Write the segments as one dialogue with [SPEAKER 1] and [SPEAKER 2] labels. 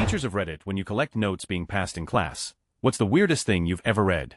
[SPEAKER 1] Adventures of Reddit when you collect notes being passed in class. What's the weirdest thing you've ever read?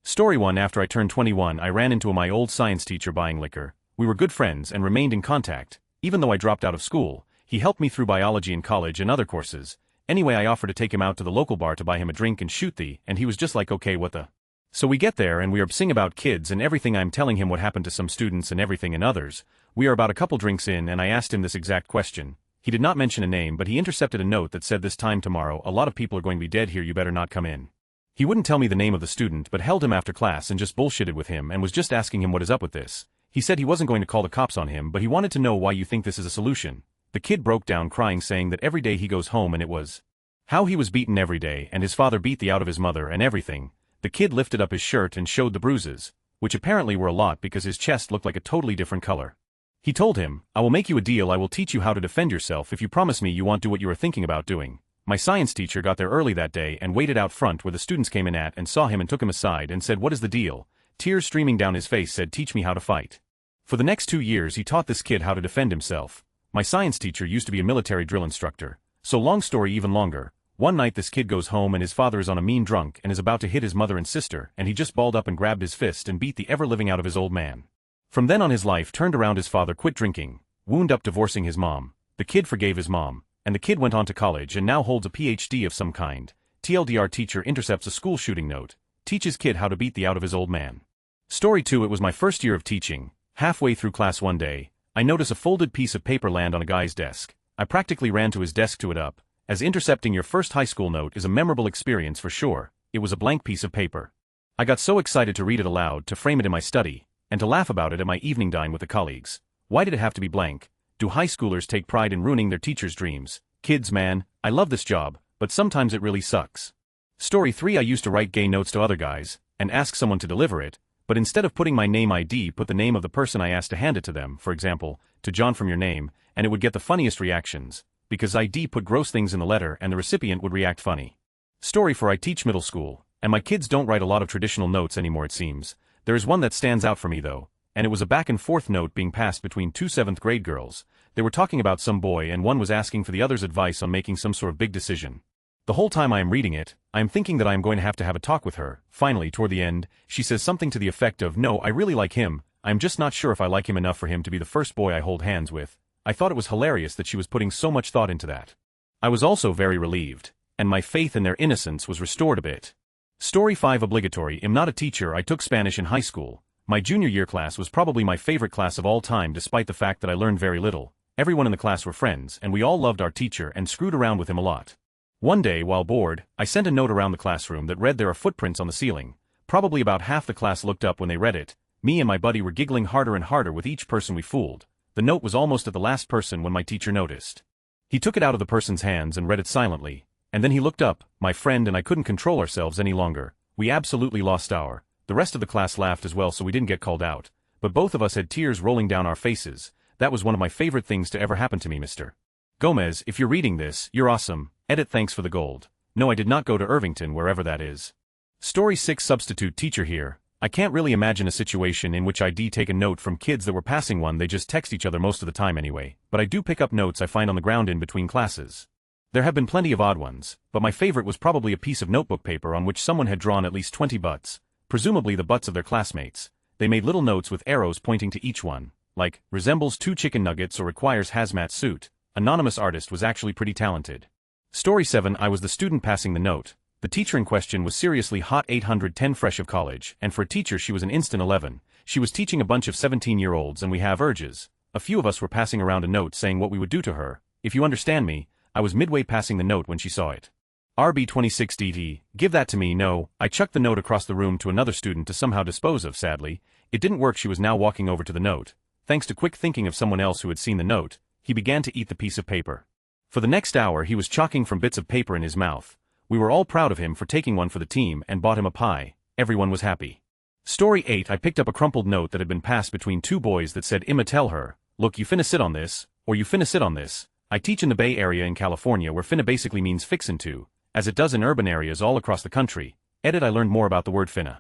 [SPEAKER 1] Story 1. After I turned 21, I ran into my old science teacher buying liquor. We were good friends and remained in contact. Even though I dropped out of school, he helped me through biology in college and other courses. Anyway, I offered to take him out to the local bar to buy him a drink and shoot the, and he was just like, okay, what the? So we get there and we are obsessing about kids and everything. I'm telling him what happened to some students and everything and others. We are about a couple drinks in and I asked him this exact question. He did not mention a name, but he intercepted a note that said, this time tomorrow a lot of people are going to be dead here, you better not come in. He wouldn't tell me the name of the student but held him after class and just bullshitted with him and was just asking him what is up with this. He said he wasn't going to call the cops on him, but he wanted to know why you think this is a solution. The kid broke down crying, saying that every day he goes home and it was how he was beaten every day and his father beat the out of his mother and everything. The kid lifted up his shirt and showed the bruises, which apparently were a lot because his chest looked like a totally different color. He told him, I will make you a deal, I will teach you how to defend yourself if you promise me you won't do what you are thinking about doing. My science teacher got there early that day and waited out front where the students came in at and saw him and took him aside and said, what is the deal? Tears streaming down his face, said, teach me how to fight. For the next 2 years he taught this kid how to defend himself. My science teacher used to be a military drill instructor. So long story even longer. One night this kid goes home and his father is on a mean drunk and is about to hit his mother and sister, and he just balled up and grabbed his fist and beat the ever-living out of his old man. From then on his life turned around. His father quit drinking, wound up divorcing his mom. The kid forgave his mom, and the kid went on to college and now holds a PhD of some kind. TLDR teacher intercepts a school shooting note, teaches kid how to beat the out of his old man. Story 2. It was my first year of teaching. Halfway through class one day, I notice a folded piece of paper land on a guy's desk. I practically ran to his desk to it up, as intercepting your first high school note is a memorable experience for sure. It was a blank piece of paper. I got so excited to read it aloud, to frame it in my study, and to laugh about it at my evening dine with the colleagues. Why did it have to be blank? Do high schoolers take pride in ruining their teachers' dreams? Kids, man, I love this job, but sometimes it really sucks. Story 3. I used to write gay notes to other guys, and ask someone to deliver it, but instead of putting my name ID, put the name of the person I asked to hand it to them, for example, to John from your name, and it would get the funniest reactions, because ID put gross things in the letter and the recipient would react funny. Story 4. I teach middle school, and my kids don't write a lot of traditional notes anymore it seems. There is one that stands out for me though, and it was a back and forth note being passed between two 7th grade girls. They were talking about some boy and one was asking for the other's advice on making some sort of big decision. The whole time I am reading it, I am thinking that I am going to have a talk with her. Finally, toward the end, she says something to the effect of, no, I really like him, I am just not sure if I like him enough for him to be the first boy I hold hands with. I thought it was hilarious that she was putting so much thought into that. I was also very relieved, and my faith in their innocence was restored a bit. Story 5. Obligatory. I'm not a teacher. I took Spanish in high school. My junior year class was probably my favorite class of all time despite the fact that I learned very little. Everyone in the class were friends and we all loved our teacher and screwed around with him a lot. One day, while bored, I sent a note around the classroom that read, there are footprints on the ceiling. Probably about half the class looked up when they read it. Me and my buddy were giggling harder and harder with each person we fooled. The note was almost at the last person when my teacher noticed. He took it out of the person's hands and read it silently, and then he looked up. My friend and I couldn't control ourselves any longer. We absolutely lost our. The rest of the class laughed as well, so we didn't get called out, but both of us had tears rolling down our faces. That was one of my favorite things to ever happen to me, Mr. Gomez. If you're reading this, you're awesome. Edit. Thanks for the gold. No, I did not go to Irvington, wherever that is. Story 6. Substitute teacher here. I can't really imagine a situation in which I'd take a note from kids that were passing one. They just text each other most of the time anyway, but I do pick up notes I find on the ground in between classes. There have been plenty of odd ones, but my favorite was probably a piece of notebook paper on which someone had drawn at least 20 butts, presumably the butts of their classmates. They made little notes with arrows pointing to each one, like, resembles 2 chicken nuggets or requires hazmat suit. Anonymous artist was actually pretty talented. Story 7. I was the student passing the note. The teacher in question was seriously hot, 810 fresh of college, and for a teacher she was an instant 11. She was teaching a bunch of 17-year-olds and we have urges. A few of us were passing around a note saying what we would do to her. If you understand me, I was midway passing the note when she saw it. RB26DT, give that to me. No, I chucked the note across the room to another student to somehow dispose of. Sadly, it didn't work. She was now walking over to the note. Thanks to quick thinking of someone else who had seen the note, he began to eat the piece of paper. For the next hour he was chalking from bits of paper in his mouth. We were all proud of him for taking one for the team and bought him a pie. Everyone was happy. Story 8. I picked up a crumpled note that had been passed between two boys that said, Imma, tell her, look, you finna sit on this, or you finna sit on this. I teach in the Bay Area in California where finna basically means fixin' to, as it does in urban areas all across the country. Edit. I learned more about the word finna.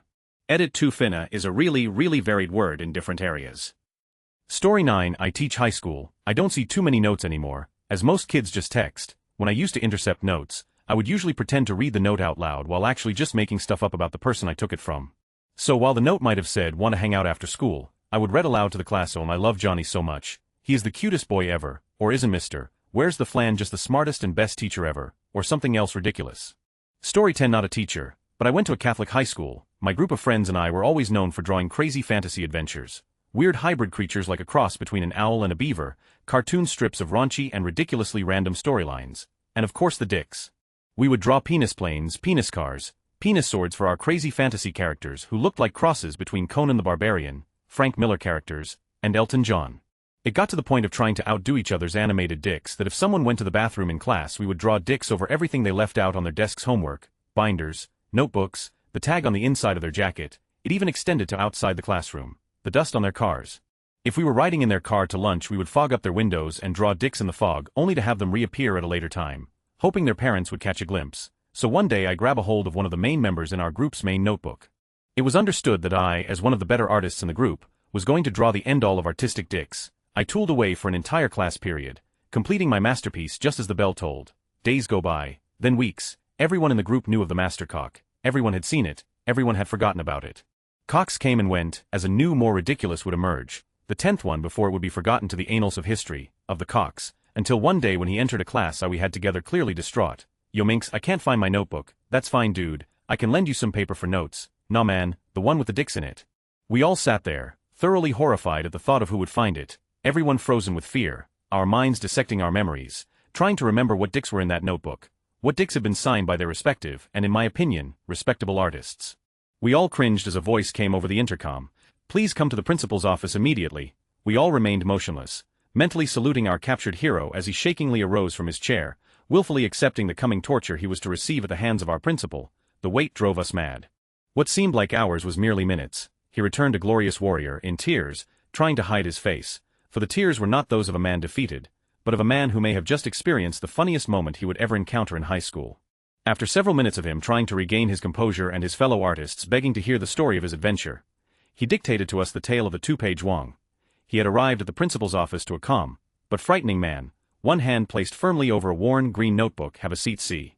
[SPEAKER 1] Edit. To finna is a really varied word in different areas. Story 9. I teach high school. I don't see too many notes anymore, as most kids just text. when I used to intercept notes, I would usually pretend to read the note out loud while actually just making stuff up about the person I took it from. So while the note might have said, "Want to hang out after school," I would read aloud to the class, "Oh, I love Johnny so much. He is the cutest boy ever," or "Isn't Mr. Where's the Flan just the smartest and best teacher ever," or something else ridiculous. Story 10. Not a teacher, but I went to a Catholic high school. My group of friends and I were always known for drawing crazy fantasy adventures. Weird hybrid creatures like a cross between an owl and a beaver, cartoon strips of raunchy and ridiculously random storylines, and of course the dicks. We would draw penis planes, penis cars, penis swords for our crazy fantasy characters who looked like crosses between Conan the Barbarian, Frank Miller characters, and Elton John. It got to the point of trying to outdo each other's animated dicks that if someone went to the bathroom in class we would draw dicks over everything they left out on their desk's homework, binders, notebooks, the tag on the inside of their jacket. It even extended to outside the classroom, the dust on their cars. If we were riding in their car to lunch we would fog up their windows and draw dicks in the fog only to have them reappear at a later time, hoping their parents would catch a glimpse. So one day I grab a hold of one of the main members in our group's main notebook. It was understood that I, as one of the better artists in the group, was going to draw the end-all of artistic dicks. I tooled away for an entire class period, completing my masterpiece just as the bell tolled. Days go by, then weeks. Everyone in the group knew of the mastercock. Everyone had seen it, everyone had forgotten about it. Cocks came and went, as a new, more ridiculous would emerge. The 10th one before it would be forgotten to the annals of history, of the cocks, until one day when he entered a class we had together clearly distraught. "Yo Minx, I can't find my notebook." "That's fine dude, I can lend you some paper for notes." "Nah man, the one with the dicks in it." We all sat there, thoroughly horrified at the thought of who would find it. Everyone frozen with fear, our minds dissecting our memories, trying to remember what dicks were in that notebook. What dicks had been signed by their respective, and in my opinion, respectable artists. We all cringed as a voice came over the intercom. "Please come to the principal's office immediately." We all remained motionless, mentally saluting our captured hero as he shakingly arose from his chair, willfully accepting the coming torture he was to receive at the hands of our principal. The wait drove us mad. What seemed like hours was merely minutes. He returned a glorious warrior, in tears, trying to hide his face. For the tears were not those of a man defeated, but of a man who may have just experienced the funniest moment he would ever encounter in high school. After several minutes of him trying to regain his composure and his fellow artists begging to hear the story of his adventure, he dictated to us the tale of the two-page Wong. He had arrived at the principal's office to a calm, but frightening man, one hand placed firmly over a worn green notebook. "Have a seat, C."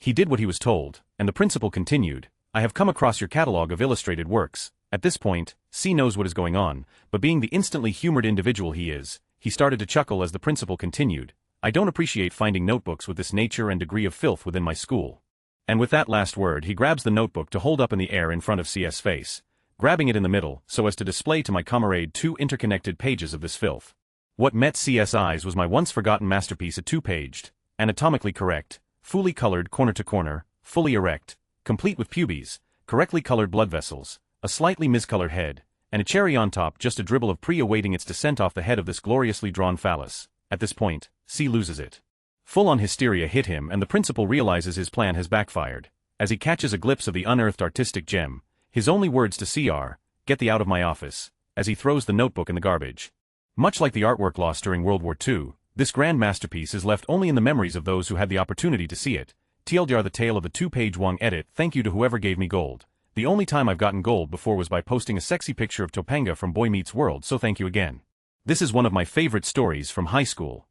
[SPEAKER 1] He did what he was told, and the principal continued, "I have come across your catalog of illustrated works." At this point, C knows what is going on, but being the instantly humored individual he is, he started to chuckle as the principal continued, "I don't appreciate finding notebooks with this nature and degree of filth within my school." And with that last word he grabs the notebook to hold up in the air in front of CS' face, grabbing it in the middle so as to display to my comrade two interconnected pages of this filth. What met CS' eyes was my once-forgotten masterpiece, a two-paged, anatomically correct, fully colored corner to corner, fully erect, complete with pubes, correctly colored blood vessels, a slightly miscolored head, and a cherry on top, just a dribble of awaiting its descent off the head of this gloriously drawn phallus. At this point, C loses it. Full-on hysteria hit him and the principal realizes his plan has backfired. As he catches a glimpse of the unearthed artistic gem, his only words to C are, "Get thee out of my office," as he throws the notebook in the garbage. Much like the artwork lost during World War II, this grand masterpiece is left only in the memories of those who had the opportunity to see it. TLDR, the tale of the two-page Wong. Edit. Thank you to whoever gave me gold. The only time I've gotten gold before was by posting a sexy picture of Topanga from Boy Meets World, so thank you again. This is one of my favorite stories from high school.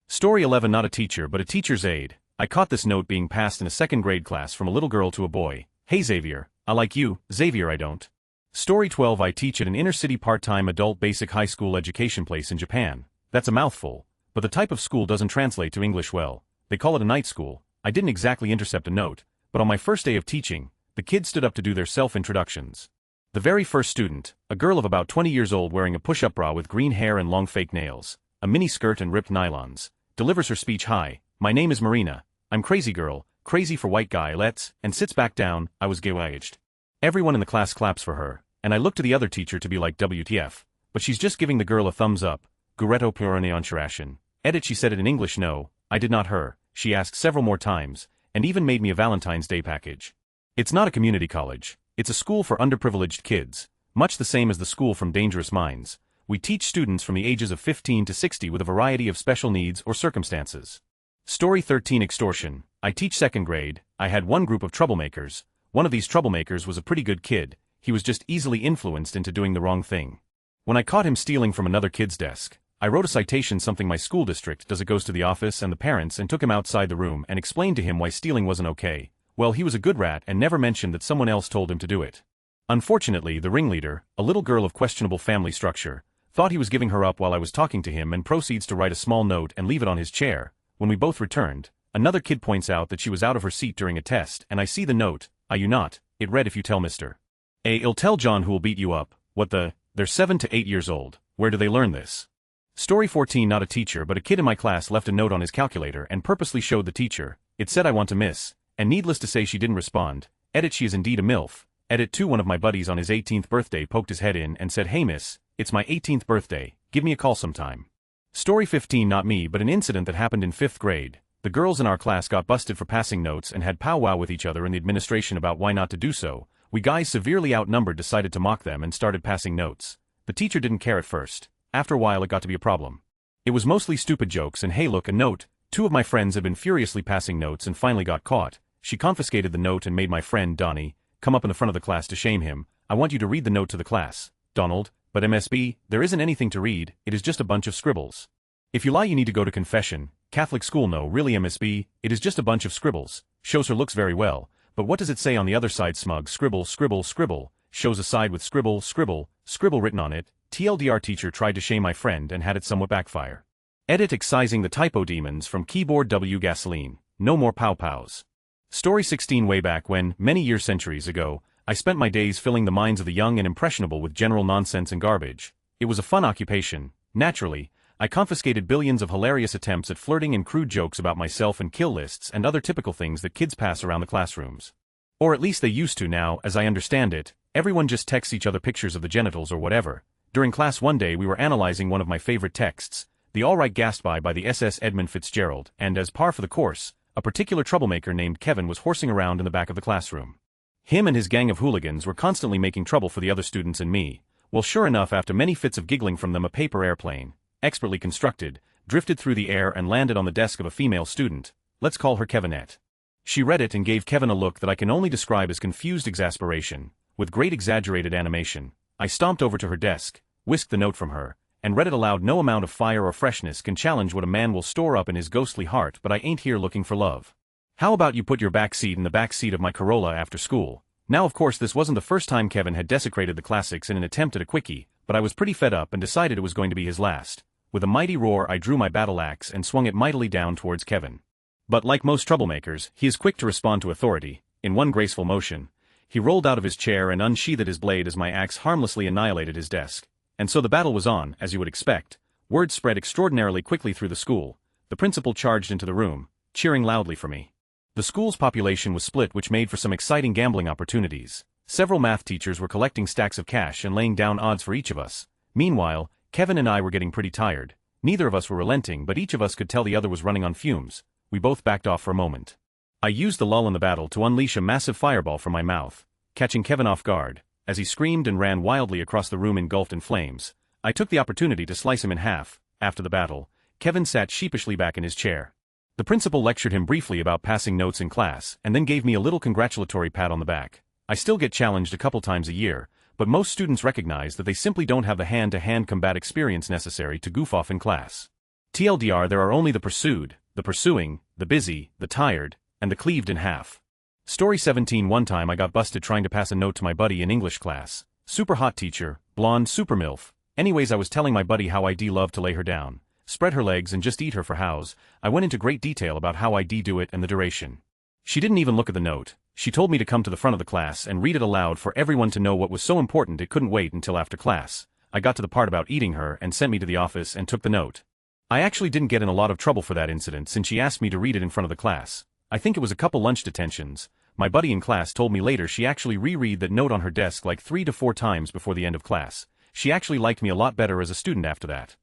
[SPEAKER 1] Story 11. Not a teacher but a teacher's aide. I caught this note being passed in a second grade class from a little girl to a boy. "Hey Xavier, I like you." "Xavier, I don't." Story 12. I teach at an inner-city part-time adult basic high school education place in Japan. That's a mouthful, but the type of school doesn't translate to English well. They call it a night school. I didn't exactly intercept a note, but on my first day of teaching, the kids stood up to do their self-introductions. The very first student, a girl of about 20 years old wearing a push-up bra with green hair and long fake nails, a mini skirt and ripped nylons, delivers her speech. "Hi, my name is Marina. I'm crazy girl, crazy for white guy, let's," and sits back down. I was gay-aged. Everyone in the class claps for her, and I look to the other teacher to be like, "WTF, but she's just giving the girl a thumbs up." Guretto Puraneonshirashin. Edit. She said it in English. No, I did not her. She asked several more times, and even made me a Valentine's Day package. It's not a community college. It's a school for underprivileged kids, much the same as the school from Dangerous Minds. We teach students from the ages of 15 to 60 with a variety of special needs or circumstances. Story 13. Extortion. I teach second grade. I had one group of troublemakers. One of these troublemakers was a pretty good kid. He was just easily influenced into doing the wrong thing. When I caught him stealing from another kid's desk, I wrote a citation, something my school district does. It goes to the office and the parents, and took him outside the room and explained to him why stealing wasn't okay. Well, he was a good rat and never mentioned that someone else told him to do it. Unfortunately, the ringleader, a little girl of questionable family structure, thought he was giving her up while I was talking to him and proceeds to write a small note and leave it on his chair. When we both returned, another kid points out that she was out of her seat during a test, and I see the note. "Are you not?" It read, "If you tell Mr. A, I'll tell John who'll beat you up." What the? They're 7 to 8 years old. Where do they learn this? Story 14. Not a teacher but a kid in my class left a note on his calculator and purposely showed the teacher. It said, "I want to miss," and needless to say she didn't respond. Edit, she is indeed a MILF. Edit 2. One of my buddies on his 18th birthday poked his head in and said, "Hey miss, it's my 18th birthday, give me a call sometime." Story 15. Not me but an incident that happened in 5th grade. The girls in our class got busted for passing notes and had powwow with each other in the administration about why not to do so. We guys, severely outnumbered, decided to mock them and started passing notes. The teacher didn't care at first. After a while it got to be a problem. It was mostly stupid jokes and "Hey look, a note." 2 of my friends had been furiously passing notes and finally got caught. She confiscated the note and made my friend, Donnie, come up in the front of the class to shame him. "I want you to read the note to the class, Donald." "But MSB, there isn't anything to read, it is just a bunch of scribbles." "If you lie you need to go to confession." "Catholic school, no really MSB, it is just a bunch of scribbles." Shows her looks very well, but what does it say on the other side? Smug scribble scribble scribble. Shows a side with scribble scribble scribble written on it. TLDR, teacher tried to shame my friend and had it somewhat backfire. Edit, excising the typo demons from keyboard. W gasoline. No more pow-pows. Story 16. Way back when, many years, centuries ago, I spent my days filling the minds of the young and impressionable with general nonsense and garbage. It was a fun occupation. Naturally, I confiscated billions of hilarious attempts at flirting and crude jokes about myself and kill lists and other typical things that kids pass around the classrooms. Or at least they used to. Now, as I understand it, everyone just texts each other pictures of the genitals or whatever. During class one day we were analyzing one of my favorite texts, The Alright Gatsby by the SS Edmund Fitzgerald, and as par for the course, a particular troublemaker named Kevin was horsing around in the back of the classroom. Him and his gang of hooligans were constantly making trouble for the other students and me. Well, sure enough, after many fits of giggling from them, a paper airplane, expertly constructed, drifted through the air and landed on the desk of a female student. Let's call her Kevinette. She read it and gave Kevin a look that I can only describe as confused exasperation. With great exaggerated animation, I stomped over to her desk, whisked the note from her, and read it aloud. "No amount of fire or freshness can challenge what a man will store up in his ghostly heart, but I ain't here looking for love. How about you put your back seat in the back seat of my Corolla after school?" Now of course this wasn't the first time Kevin had desecrated the classics in an attempt at a quickie, but I was pretty fed up and decided it was going to be his last. With a mighty roar I drew my battle axe and swung it mightily down towards Kevin. But like most troublemakers, he is quick to respond to authority. In one graceful motion, he rolled out of his chair and unsheathed his blade as my axe harmlessly annihilated his desk. And so the battle was on, as you would expect. Word spread extraordinarily quickly through the school. The principal charged into the room, cheering loudly for me. The school's population was split, which made for some exciting gambling opportunities. Several math teachers were collecting stacks of cash and laying down odds for each of us. Meanwhile, Kevin and I were getting pretty tired. Neither of us were relenting, but each of us could tell the other was running on fumes. We both backed off for a moment. I used the lull in the battle to unleash a massive fireball from my mouth, catching Kevin off guard. As he screamed and ran wildly across the room engulfed in flames, I took the opportunity to slice him in half. After the battle, Kevin sat sheepishly back in his chair. The principal lectured him briefly about passing notes in class and then gave me a little congratulatory pat on the back. I still get challenged a couple times a year, but most students recognize that they simply don't have the hand-to-hand combat experience necessary to goof off in class. TLDR, there are only the pursued, the pursuing, the busy, the tired, and the cleaved in half. Story 17. One time I got busted trying to pass a note to my buddy in English class. Super hot teacher, blonde, super MILF. Anyways, I was telling my buddy how I'd love to lay her down, spread her legs and just eat her for hows. I went into great detail about how I'd do it and the duration. She didn't even look at the note. She told me to come to the front of the class and read it aloud for everyone to know what was so important it couldn't wait until after class. I got to the part about eating her and sent me to the office and took the note. I actually didn't get in a lot of trouble for that incident since she asked me to read it in front of the class. I think it was a couple lunch detentions. My buddy in class told me later she actually reread that note on her desk like 3 to 4 times before the end of class. She actually liked me a lot better as a student after that.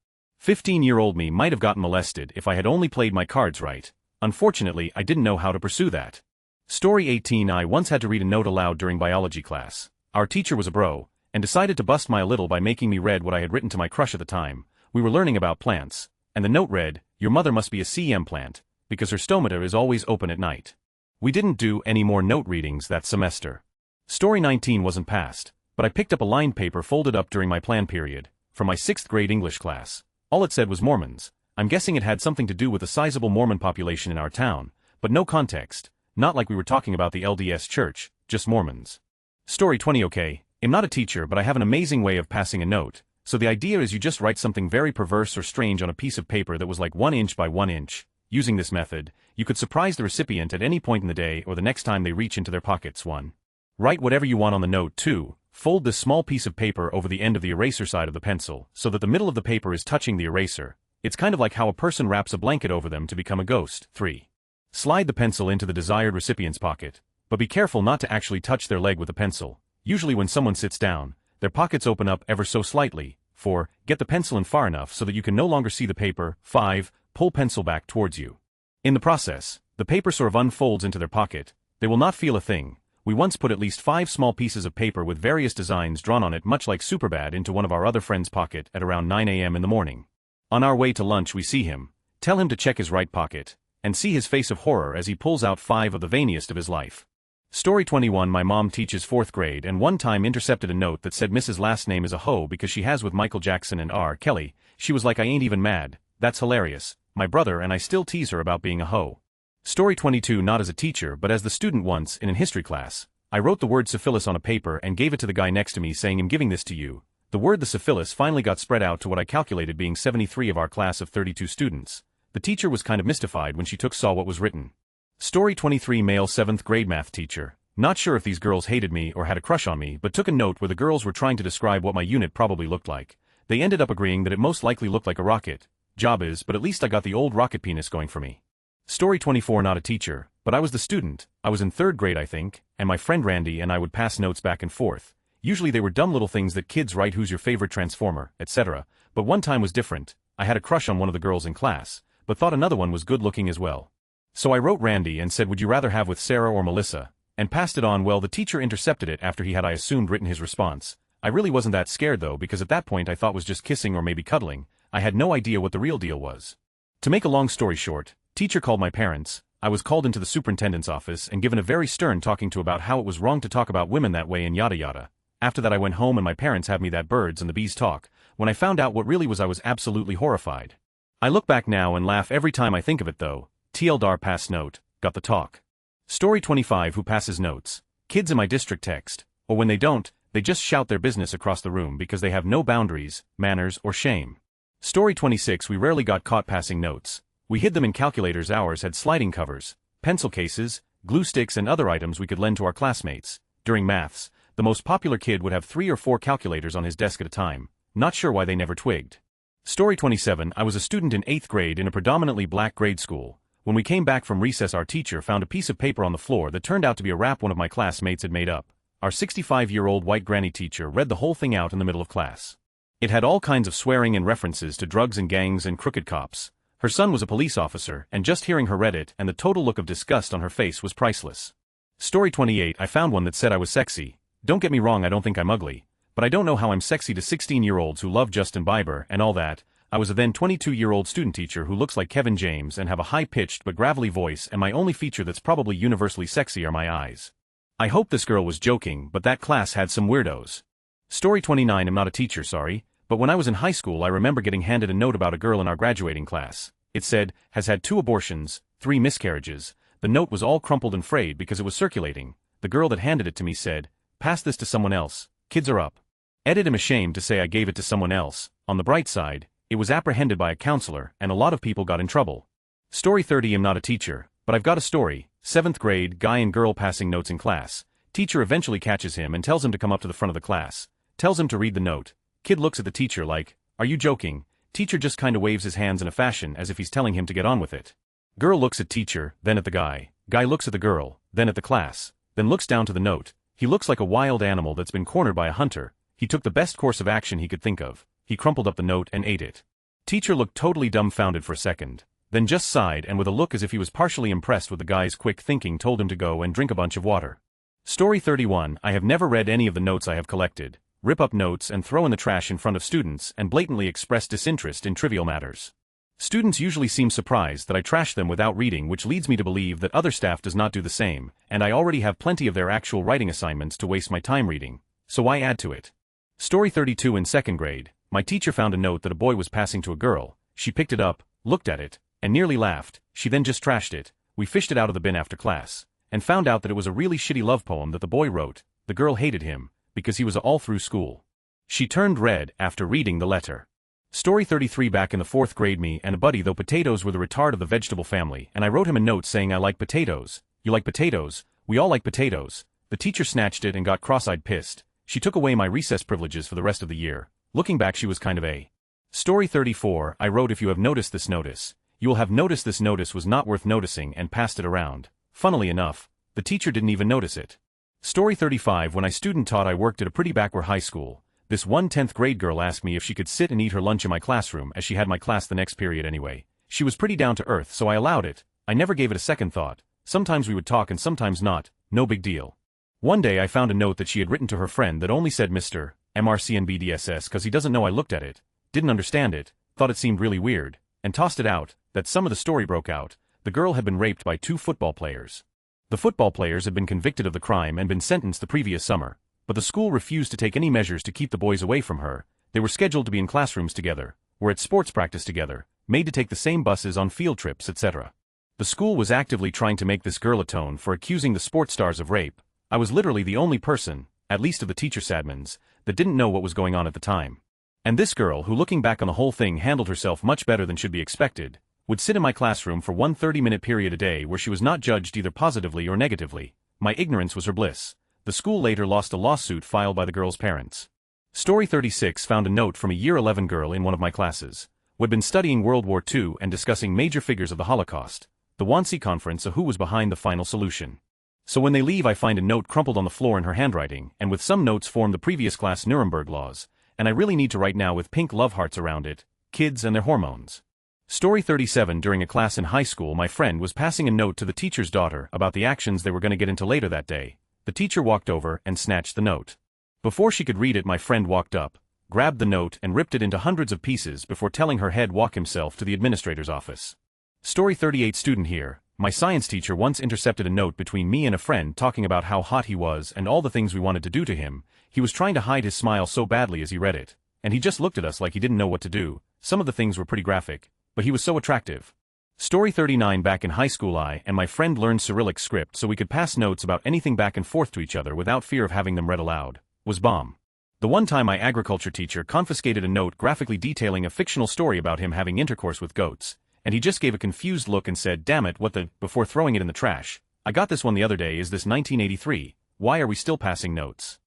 [SPEAKER 1] 15-year-old me might have gotten molested if I had only played my cards right. Unfortunately, I didn't know how to pursue that. Story 18. I once had to read a note aloud during biology class. Our teacher was a bro, and decided to bust my a little by making me read what I had written to my crush at the time. We were learning about plants, and the note read, "Your mother must be a CM plant, because her stomata is always open at night." We didn't do any more note readings that semester. Story 19 wasn't passed, but I picked up a lined paper folded up during my plan period, from my 6th grade English class. All it said was Mormons. I'm guessing it had something to do with the sizable Mormon population in our town, but no context, not like we were talking about the LDS church, just Mormons. Story 20. Okay, I'm not a teacher but I have an amazing way of passing a note, so the idea is you just write something very perverse or strange on a piece of paper that was like 1 inch by 1 inch. Using this method, you could surprise the recipient at any point in the day or the next time they reach into their pockets. 1. Write whatever you want on the note. 2. Fold this small piece of paper over the end of the eraser side of the pencil so that the middle of the paper is touching the eraser. It's kind of like how a person wraps a blanket over them to become a ghost. 3. Slide the pencil into the desired recipient's pocket, but be careful not to actually touch their leg with the pencil. Usually when someone sits down, their pockets open up ever so slightly. 4. Get the pencil in far enough so that you can no longer see the paper. 5. Pull pencil back towards you. In the process, the paper sort of unfolds into their pocket. They will not feel a thing. We once put at least 5 small pieces of paper with various designs drawn on it much like Superbad into one of our other friends' pocket at around 9 a.m. in the morning. On our way to lunch we see him, tell him to check his right pocket, and see his face of horror as he pulls out 5 of the veiniest of his life. Story 21. My mom teaches 4th grade and one time intercepted a note that said Mrs. last name is a hoe because she has with Michael Jackson and R. Kelly. She was like, I ain't even mad, that's hilarious. My brother and I still tease her about being a hoe. Story 22. Not as a teacher but as the student once in an history class. I wrote the word syphilis on a paper and gave it to the guy next to me saying I'm giving this to you. The word the syphilis finally got spread out to what I calculated being 73 of our class of 32 students. The teacher was kind of mystified when she saw what was written. Story 23. Male 7th grade math teacher. Not sure if these girls hated me or had a crush on me but took a note where the girls were trying to describe what my unit probably looked like. They ended up agreeing that it most likely looked like a rocket. Job is, but at least I got the old rocket penis going for me. Story 24. Not a teacher, but I was the student. I was in 3rd grade I think, and my friend Randy and I would pass notes back and forth. Usually they were dumb little things that kids write, who's your favorite Transformer, etc. But one time was different. I had a crush on one of the girls in class, but thought another one was good looking as well. So I wrote Randy and said would you rather have with Sarah or Melissa, and passed it on. Well, the teacher intercepted it after he had, I assumed, written his response. I really wasn't that scared though because at that point I thought was just kissing or maybe cuddling. I had no idea what the real deal was. To make a long story short, teacher called my parents. I was called into the superintendent's office and given a very stern talking to about how it was wrong to talk about women that way and yada yada. After that I went home and my parents had me that birds and the bees talk. When I found out what really was I was absolutely horrified. I look back now and laugh every time I think of it though. TLDR pass note, got the talk. Story 25. Who passes notes? Kids in my district text, or when they don't, they just shout their business across the room because they have no boundaries, manners or shame. Story 26. We rarely got caught passing notes. We hid them in calculators. Ours had sliding covers, pencil cases, glue sticks and other items we could lend to our classmates. During maths, the most popular kid would have 3 or 4 calculators on his desk at a time. Not sure why they never twigged. Story 27. I was a student in 8th grade in a predominantly black grade school. When we came back from recess our teacher found a piece of paper on the floor that turned out to be a rap one of my classmates had made up. Our 65-year-old white granny teacher read the whole thing out in the middle of class. It had all kinds of swearing and references to drugs and gangs and crooked cops. Her son was a police officer, and just hearing her read it and the total look of disgust on her face was priceless. Story 28. I found one that said I was sexy. Don't get me wrong, I don't think I'm ugly, but I don't know how I'm sexy to 16-year-olds who love Justin Bieber and all that. I was a then 22-year-old student teacher who looks like Kevin James and have a high-pitched but gravelly voice, and my only feature that's probably universally sexy are my eyes. I hope this girl was joking, but that class had some weirdos. Story 29. I'm not a teacher, sorry, but when I was in high school I remember getting handed a note about a girl in our graduating class. It said, has had 2 abortions, 3 miscarriages. The note was all crumpled and frayed because it was circulating. The girl that handed it to me said, pass this to someone else, kids are up. Edit. I'm ashamed to say I gave it to someone else. On the bright side, it was apprehended by a counselor and a lot of people got in trouble. Story 30. I'm not a teacher, but I've got a story. 7th grade, guy and girl passing notes in class. Teacher eventually catches him and tells him to come up to the front of the class. Tells him to read the note. Kid looks at the teacher like, are you joking? Teacher just kinda waves his hands in a fashion as if he's telling him to get on with it. Girl looks at teacher, then at the guy. Guy looks at the girl, then at the class, then looks down to the note. He looks like a wild animal that's been cornered by a hunter. He took the best course of action he could think of. He crumpled up the note and ate it. Teacher looked totally dumbfounded for a second, then just sighed and with a look as if he was partially impressed with the guy's quick thinking told him to go and drink a bunch of water. Story 31. I have never read any of the notes I have collected. Rip up notes and throw in the trash in front of students and blatantly express disinterest in trivial matters. Students usually seem surprised that I trash them without reading, which leads me to believe that other staff does not do the same, and I already have plenty of their actual writing assignments to waste my time reading, so why add to it? Story 32. In 2nd grade, My teacher found a note that a boy was passing to a girl. She picked it up, looked at it, and nearly laughed. She then just trashed it. We fished it out of the bin after class, and found out that it was a really shitty love poem that the boy wrote. The girl hated him, because he was all through school. She turned red after reading the letter. Story 33. Back in the 4th grade, me and a buddy, though potatoes were the retard of the vegetable family, and I wrote him a note saying I like potatoes. You like potatoes? We all like potatoes. The teacher snatched it and got cross-eyed pissed. She took away my recess privileges for the rest of the year. Looking back, she was kind of a. Story 34. I wrote, if you have noticed this notice, you will have noticed this notice was not worth noticing, and passed it around. Funnily enough, the teacher didn't even notice it. Story 35. When I student taught, I worked at a pretty backward high school. This one 10th grade girl asked me if she could sit and eat her lunch in my classroom, as she had my class the next period anyway. She was pretty down to earth, so I allowed it. I never gave it a second thought. Sometimes we would talk and sometimes not, no big deal. One day I found a note that she had written to her friend that only said Mr. MRCNBDSS cause he doesn't know I looked at it, didn't understand it, thought it seemed really weird, and tossed it out. That some of the story broke out. The girl had been raped by 2 football players. The football players had been convicted of the crime and been sentenced the previous summer, but the school refused to take any measures to keep the boys away from her. They were scheduled to be in classrooms together, were at sports practice together, made to take the same buses on field trips, etc. The school was actively trying to make this girl atone for accusing the sports stars of rape. I was literally the only person, at least of the teacher sadmans, that didn't know what was going on at the time. And this girl, who looking back on the whole thing handled herself much better than should be expected, would sit in my classroom for one 30-minute period a day where she was not judged either positively or negatively. My ignorance was her bliss. The school later lost a lawsuit filed by the girl's parents. Story 36. Found a note from a year 11 girl in one of my classes, who had been studying World War II and discussing major figures of the Holocaust, the Wannsee Conference, of who was behind the final solution. So when they leave, I find a note crumpled on the floor in her handwriting, and with some notes formed the previous class Nuremberg laws, and I really need to write now with pink love hearts around it, kids and their hormones. Story 37. During a class in high school, my friend was passing a note to the teacher's daughter about the actions they were going to get into later that day. The teacher walked over and snatched the note. Before she could read it, my friend walked up, grabbed the note and ripped it into hundreds of pieces before telling her head walk himself to the administrator's office. Story 38. Student here. My science teacher once intercepted a note between me and a friend talking about how hot he was and all the things we wanted to do to him. He was trying to hide his smile so badly as he read it, and he just looked at us like he didn't know what to do. Some of the things were pretty graphic, but he was so attractive. Story 39. Back in high school, I and my friend learned Cyrillic script so we could pass notes about anything back and forth to each other without fear of having them read aloud. Was bomb. The one time my agriculture teacher confiscated a note graphically detailing a fictional story about him having intercourse with goats, and he just gave a confused look and said, "Damn it, what the," before throwing it in the trash. I got this one the other day. Is this 1983? Why are we still passing notes?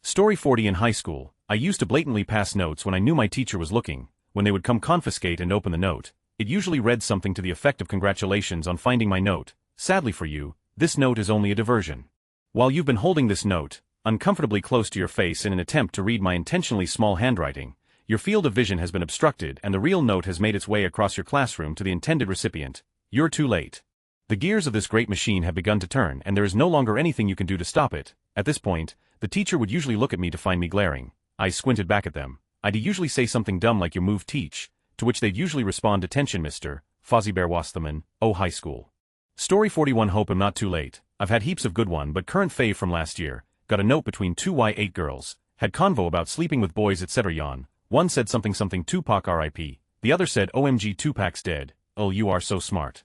[SPEAKER 1] Story 40. In high school, I used to blatantly pass notes when I knew my teacher was looking. When they would come confiscate and open the note, it usually read something to the effect of "Congratulations on finding my note. Sadly for you, this note is only a diversion." While you've been holding this note uncomfortably close to your face in an attempt to read my intentionally small handwriting, your field of vision has been obstructed and the real note has made its way across your classroom to the intended recipient. You're too late. The gears of this great machine have begun to turn, and there is no longer anything you can do to stop it. At this point, the teacher would usually look at me to find me glaring. I squinted back at them. I'd usually say something dumb like "You move, teach," to which they'd usually respond, "Attention, Mr. Fozzie Bear Wasserman, oh high school." Story 41. Hope I'm not too late. I've had heaps of good one, but current fave from last year. Got a note between 2 Y8 girls. Had convo about sleeping with boys, etc. Yawn. One said something Tupac RIP. The other said OMG Tupac's dead. Oh, you are so smart.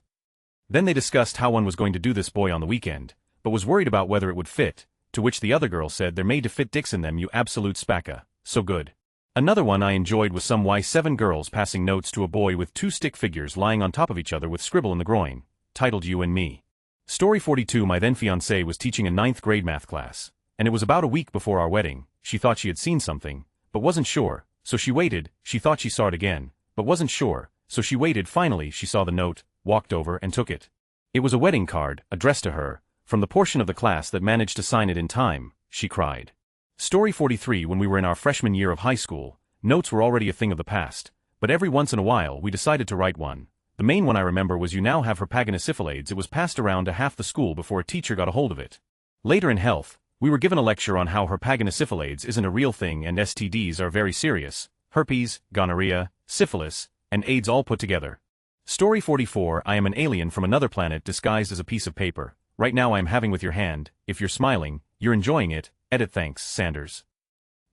[SPEAKER 1] Then they discussed how one was going to do this boy on the weekend, but was worried about whether it would fit, to which the other girl said, "They're made to fit dicks in them, you absolute spacka." So good. Another one I enjoyed was some Y7 girls passing notes to a boy with 2 stick figures lying on top of each other with scribble in the groin, titled "You and Me." Story 42. My then fiancée was teaching a 9th grade math class, and it was about a week before our wedding. She thought she had seen something, but wasn't sure, so she waited. She thought she saw it again, but wasn't sure, so she waited. Finally she saw the note, walked over and took it. It was a wedding card, addressed to her, from the portion of the class that managed to sign it in time. She cried. Story 43. When we were in our freshman year of high school, notes were already a thing of the past, but every once in a while we decided to write one. The main one I remember was "You now have herpaginosyphilades." It was passed around to half the school before a teacher got a hold of it. Later in health, we were given a lecture on how herpaginosyphilades isn't a real thing and STDs are very serious. Herpes, gonorrhea, syphilis, and AIDS all put together. Story 44. I am an alien from another planet disguised as a piece of paper. Right now I am having with your hand. If you're smiling, you're enjoying it. Edit. Thanks, Sanders.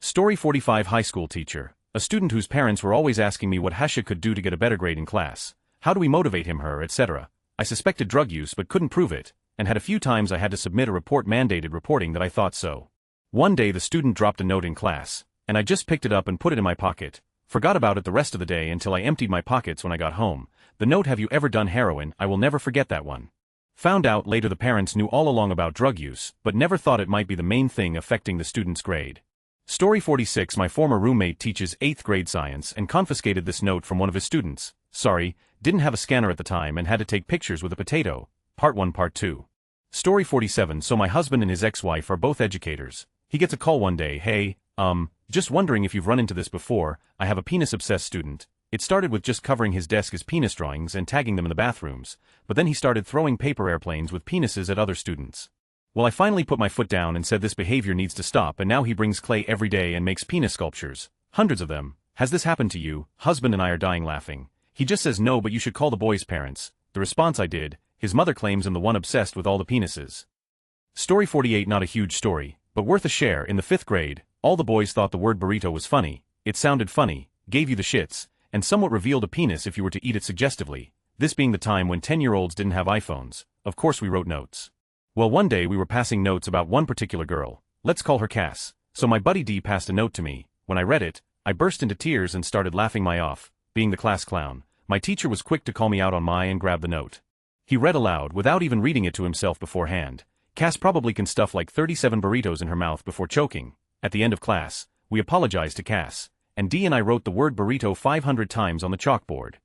[SPEAKER 1] Story 45. High school teacher. A student whose parents were always asking me what Hasha could do to get a better grade in class. How do we motivate him, her, etc. I suspected drug use but couldn't prove it, and had a few times I had to submit a report mandated reporting that I thought so. One day the student dropped a note in class, and I just picked it up and put it in my pocket. Forgot about it the rest of the day until I emptied my pockets when I got home. The note, "Have you ever done heroin?" I will never forget that one. Found out later the parents knew all along about drug use, but never thought it might be the main thing affecting the student's grade. Story 46. My former roommate teaches 8th grade science and confiscated this note from one of his students. Sorry, didn't have a scanner at the time and had to take pictures with a potato. Part 1 Part 2. Story 47. So my husband and his ex-wife are both educators. He gets a call one day. "Hey, just wondering if you've run into this before. I have a penis-obsessed student." It started with just covering his desk as penis drawings and tagging them in the bathrooms, but then he started throwing paper airplanes with penises at other students. Well, I finally put my foot down and said this behavior needs to stop, and now he brings clay every day and makes penis sculptures. Hundreds of them. Has this happened to you? Husband and I are dying laughing. He just says no, but you should call the boy's parents. The response I did, his mother claims I'm the one obsessed with all the penises. Story 48. Not a huge story, but worth a share. In the 5th grade, all the boys thought the word burrito was funny. It sounded funny, gave you the shits, and somewhat revealed a penis if you were to eat it suggestively. This being the time when 10-year-olds didn't have iPhones. Of course we wrote notes. Well, one day we were passing notes about one particular girl. Let's call her Cass. So my buddy D passed a note to me. When I read it, I burst into tears and started laughing my off. Being the class clown, my teacher was quick to call me out on my and grab the note. He read aloud without even reading it to himself beforehand. Cass probably can stuff like 37 burritos in her mouth before choking. At the end of class, we apologized to Cass, and D and I wrote the word burrito 500 times on the chalkboard.